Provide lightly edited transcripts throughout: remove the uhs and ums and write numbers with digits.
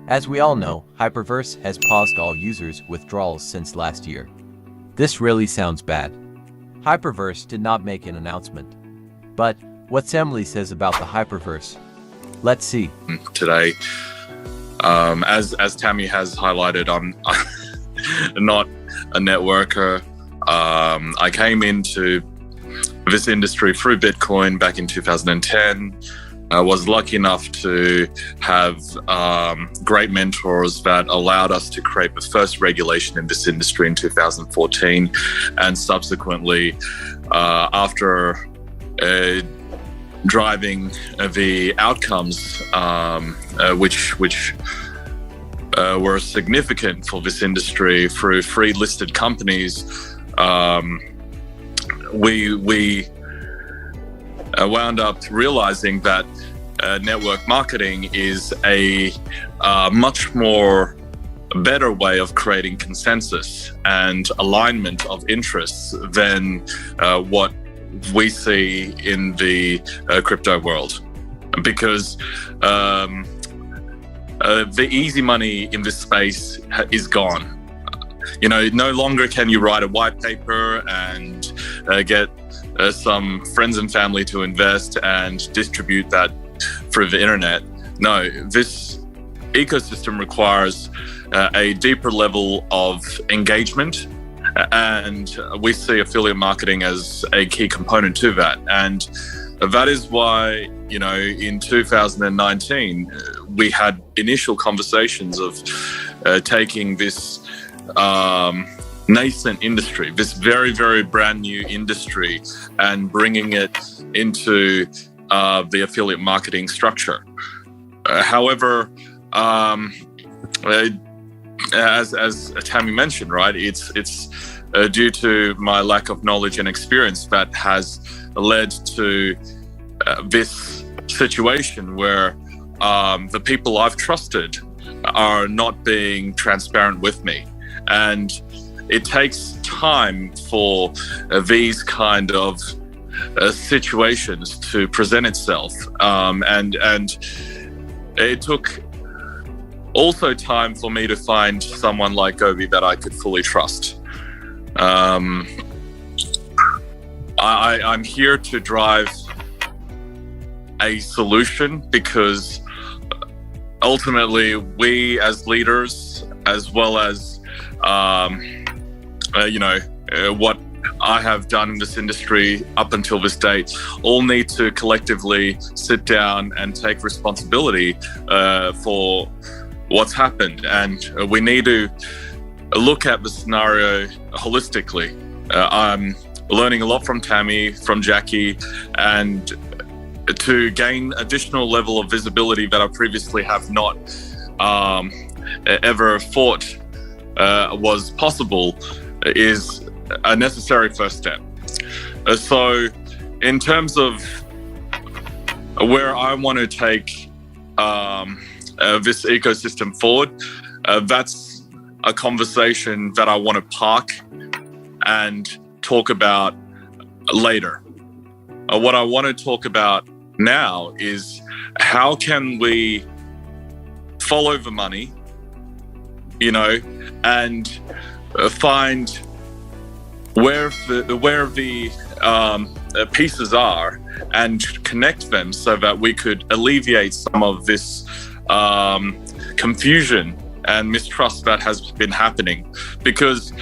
As we all know, Hyperverse has paused all users' withdrawals since last year. This really sounds bad. Hyperverse did not make an announcement. But what Sam Lee says about the Hyperverse. Let's see. Today, as Tammy has highlighted, I'm not a networker. I came into this industry through Bitcoin back in 2010. I was lucky enough to have great mentors that allowed us to create the first regulation in this industry in 2014, and subsequently, after driving the outcomes, which were significant for this industry through three listed companies, we wound up realizing that network marketing is a much more better way of creating consensus and alignment of interests than what we see in the crypto world. Because the easy money in this space is gone. You know, no longer can you write a white paper and get some friends and family to invest and distribute that through the internet. No, this ecosystem requires a deeper level of engagement, and we see affiliate marketing as a key component to that. And that is why, you know, in 2019, we had initial conversations of taking this nascent industry, this very, very brand new industry, and bringing it into the affiliate marketing structure. However, as Tammy mentioned, right, it's due to my lack of knowledge and experience that has led to this situation where the people I've trusted are not being transparent with me. And it takes time for these kind of situations to present itself. And it took also time for me to find someone like Gobi that I could fully trust. I'm here to drive a solution because ultimately we as leaders, as well as what I have done in this industry up until this date, all need to collectively sit down and take responsibility for what's happened. And we need to look at the scenario holistically. I'm learning a lot from Tammy, from Jackie, and to gain additional level of visibility that I previously have not ever thought was possible is a necessary first step. So in terms of where I want to take this ecosystem forward, that's a conversation that I want to park and talk about later. What I want to talk about now is how can we follow the money, you know, and find where the pieces are and connect them so that we could alleviate some of this confusion and mistrust that has been happening. Because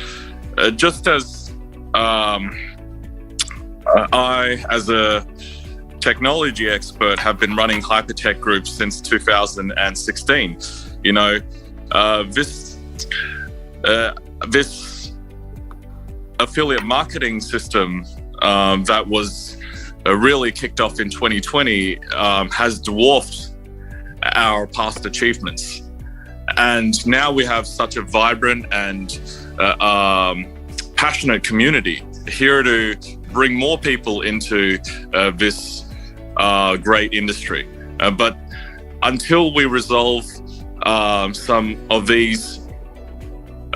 just as I, as a technology expert, have been running hypertech groups since 2016, you know, this affiliate marketing system that was really kicked off in 2020 has dwarfed our past achievements. And now we have such a vibrant and passionate community here to bring more people into this great industry. But until we resolve some of these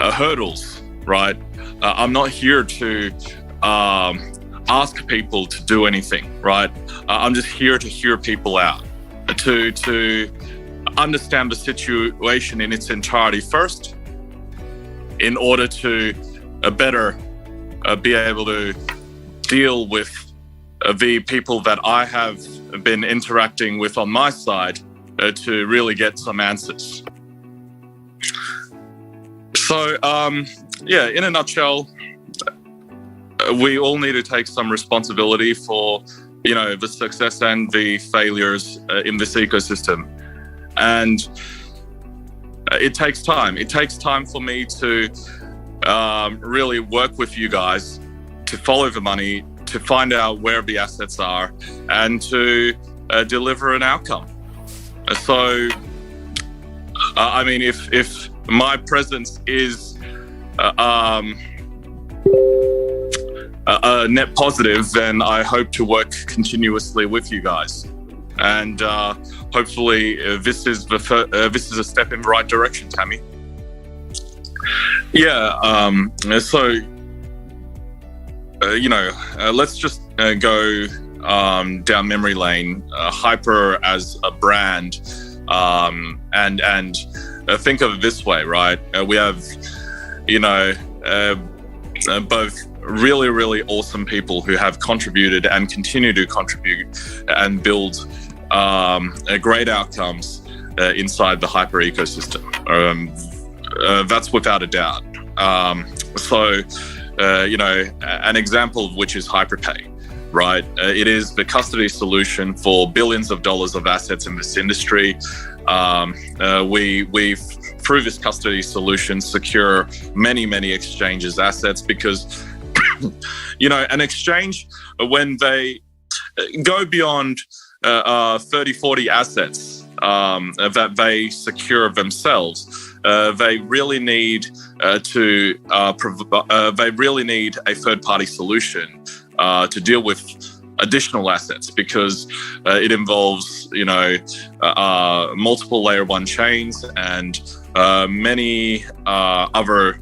hurdles, right, I'm not here to ask people to do anything, right? I'm just here to hear people out, to understand the situation in its entirety first, in order to better be able to deal with the people that I have been interacting with on my side to really get some answers. So, yeah, in a nutshell, we all need to take some responsibility for, the success and the failures in this ecosystem. And it takes time. It takes time for me to really work with you guys, to follow the money, to find out where the assets are, and to deliver an outcome. So, I mean, if my presence is a net positive, then I hope to work continuously with you guys, and hopefully this is a step in the right direction, Tammy. Yeah. So let's just go down memory lane. Hyper as a brand, and think of it this way, right? We have, both really, really awesome people who have contributed and continue to contribute and build great outcomes inside the Hyper ecosystem. That's without a doubt. An example of which is HyperPay, right? It is the custody solution for billions of dollars of assets in this industry. We've through this custody solution secure many exchanges assets, because an exchange, when they go beyond 30-40 assets that they secure themselves, they really need they really need a third-party solution to deal with additional assets, because it involves multiple layer 1 chains and many other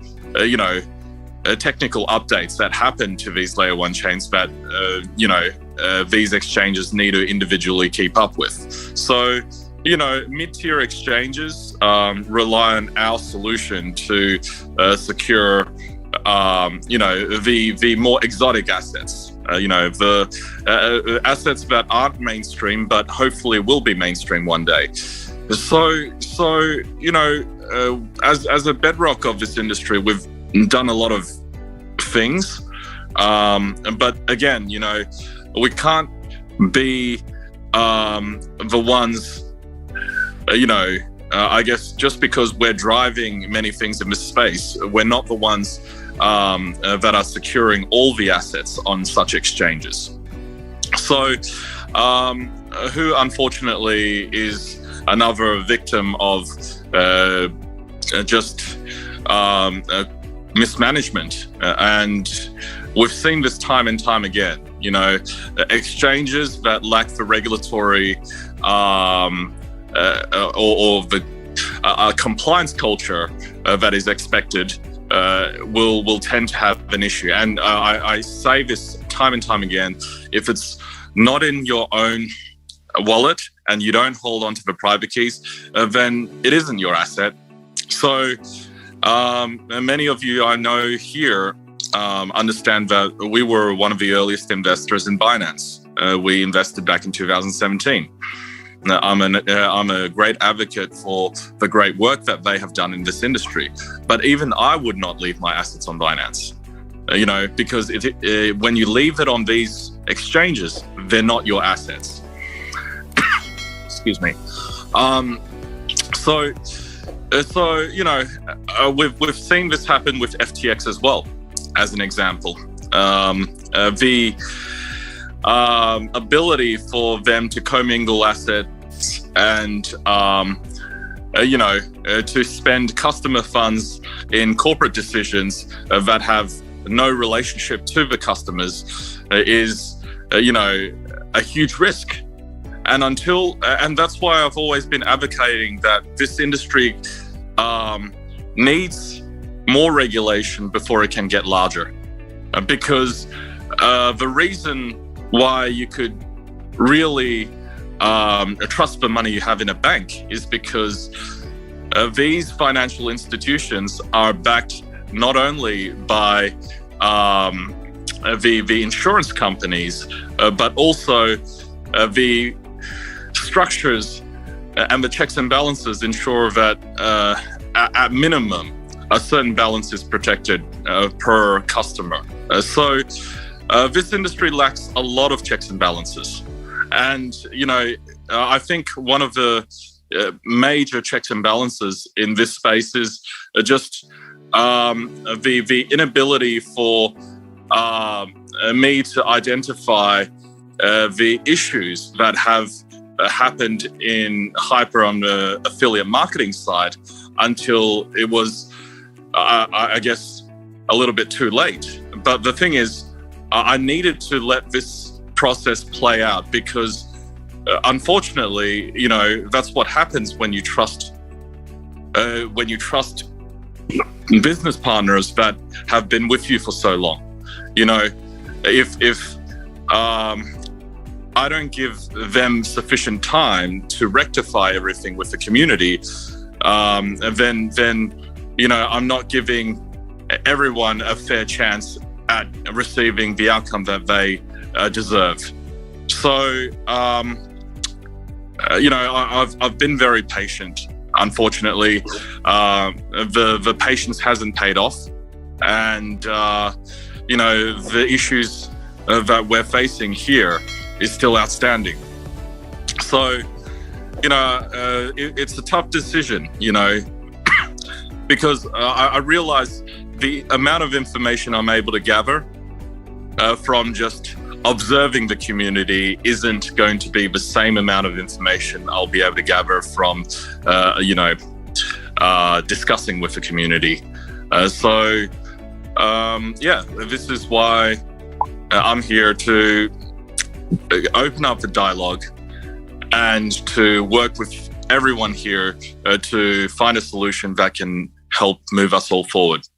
technical updates that happen to these layer 1 chains that these exchanges need to individually keep up with. So mid-tier exchanges rely on our solution to secure the more exotic assets, the assets that aren't mainstream but hopefully will be mainstream one day. So as a bedrock of this industry, we've done a lot of things, but again, we can't be the ones, I guess just because we're driving many things in this space, we're not the ones that are securing all the assets on such exchanges. So who unfortunately is another victim of just mismanagement, and we've seen this time and time again. Exchanges that lack the regulatory or the compliance culture that is expected will tend to have an issue. And I say this time and time again: if it's not in your own wallet and you don't hold on to the private keys, then it isn't your asset. So many of you I know here understand that we were one of the earliest investors in Binance. We invested back in 2017. Now, I'm a great advocate for the great work that they have done in this industry, but even I would not leave my assets on Binance, because when you leave it on these exchanges, they're not your assets. Excuse me. We've seen this happen with FTX as well, as an example. The ability for them to commingle assets and to spend customer funds in corporate decisions that have no relationship to the customers is a huge risk. And that's why I've always been advocating that this industry needs more regulation before it can get larger, because the reason why you could really trust the money you have in a bank is because these financial institutions are backed not only by the insurance companies, but also the structures and the checks and balances ensure that at minimum a certain balance is protected per customer. So this industry lacks a lot of checks and balances. And, I think one of the major checks and balances in this space is just the inability for me to identify the issues that have happened in Hyper on the affiliate marketing side until it was, I guess, a little bit too late. But the thing is, I needed to let this process play out because unfortunately, that's what happens when you trust business partners that have been with you for so long. If I don't give them sufficient time to rectify everything with the community, then I'm not giving everyone a fair chance at receiving the outcome that they deserve. So, I've been very patient. Unfortunately, the patience hasn't paid off, and the issues that we're facing here is still outstanding. So, it's a tough decision, because I realize the amount of information I'm able to gather from just observing the community isn't going to be the same amount of information I'll be able to gather from, discussing with the community. This is why I'm here to open up the dialogue and to work with everyone here to find a solution that can help move us all forward.